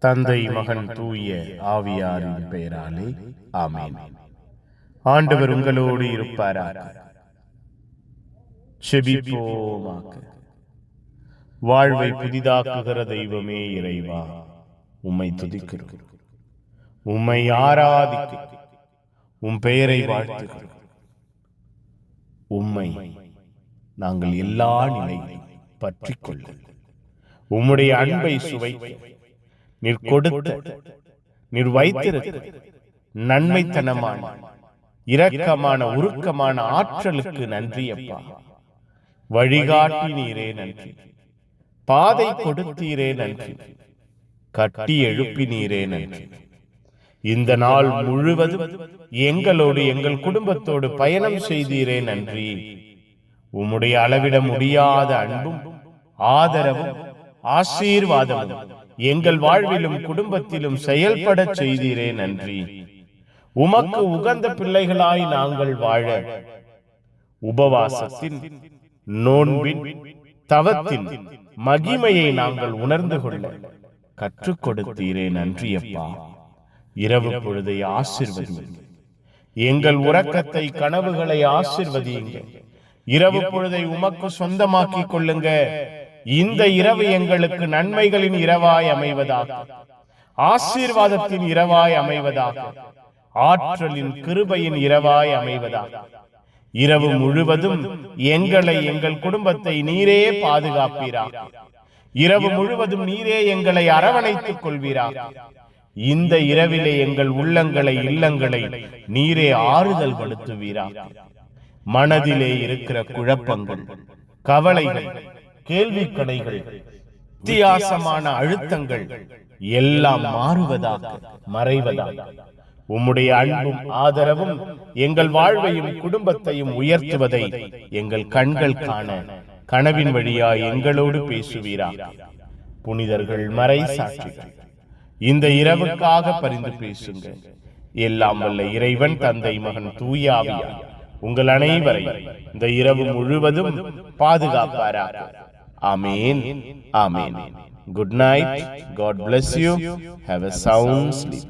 தந்தை, மகன், தூய ஆவியாரின் பெயராலே ஆமென். ஆண்டவர் உங்களோடு இருப்பாராக. செபிப்போமாக. வாழ்வை புதிதாக்குகிற தெய்வமே இறைவா, உம்மை துதிக்கிறோம், உம்மை ஆராதிக்கிறோம், உம் பெயரை வாழ்த்துகிறோம். உம்மை நாங்கள் எல்லா நிலையிலும் பற்றிக் கொள்ள, உம்முடைய அன்பை சுவைக்க, நீர் கொடுத்த, நீர் வைத்திருக்க நன்மைத்தனமான, இரக்கமான, உருக்கமான ஆற்றலுக்கு நன்றி அப்பா. வழிகாட்டி நீரே நன்றி, பாதை கொடுத்தீரே நன்றி, கட்டி எழுப்பினீரே நன்றி. இந்த நாள் முழுவதும் எங்களோடு, எங்கள் குடும்பத்தோடு பயணம் செய்தீரே நன்றி. உம்முடைய அளவிட முடியாத அன்பும் ஆதரவும் ஆசீர்வாதமும் எங்கள் வாழ்விலும் குடும்பத்திலும் செயல்பட செய்தீரே நன்றி. உமக்கு உகந்த பிள்ளைகளாய் நாங்கள் வாழ உபவாசத்தின், நோன்பின், தவத்தின் மகிமையை நாங்கள் உணர்ந்து கொள்ள கற்றுக் கொடுத்தீரே நன்றி அப்பா. இரவு பொழுதை ஆசீர்வதியுங்க, எங்கள் உறக்கத்தை, கனவுகளை ஆசீர்வதியுங்க. இரவு பொழுதை உமக்கு சொந்தமாக்கிக் கொள்ளுங்க. இந்த இரவு எங்களுக்கு நன்மைகளின் இரவாய் அமைவதாக, ஆசீர்வாதத்தின் இரவாய் அமைவதாக, ஆற்றலின் கிருபையின் இரவாய் அமைவதாக. இரவு முழுவதும் எங்களை, எங்கள் குடும்பத்தை நீரே பாதுகாப்பீராக. இரவு முழுவதும் நீரே எங்களை அரவணைத்துக் கொள்வீராக. இந்த இரவிலே எங்கள் உள்ளங்களை, இல்லங்களை நீரே ஆறுதல் படுத்துவீராக. மனதிலே இருக்கிற குழப்பங்கள், கவலைகள், கேள்வி கணைகள், வித்தியாசமான அழுத்தங்கள் எல்லாம் மாறுவதாக, மறைவதாக. உம்முடைய அன்பும் ஆதரவும் எங்கள் வாழ்வையும் குடும்பத்தையும் உயர்த்துவதை எங்கள் கண்கள் காண கனவின் வழியா எங்களோடு பேசுவீராக. புனிதர்கள், மறை சாட்சிகள், இந்த இரவுக்காக பரிந்து பேசுங்க. எல்லாம் வல்ல இறைவன், தந்தை, மகன், தூய ஆவியார் உங்கள் அனைவரை இந்த இரவு முழுவதும் பாதுகாப்பாராக. Amen. Amen. Good night. God bless you. Have a sound sleep.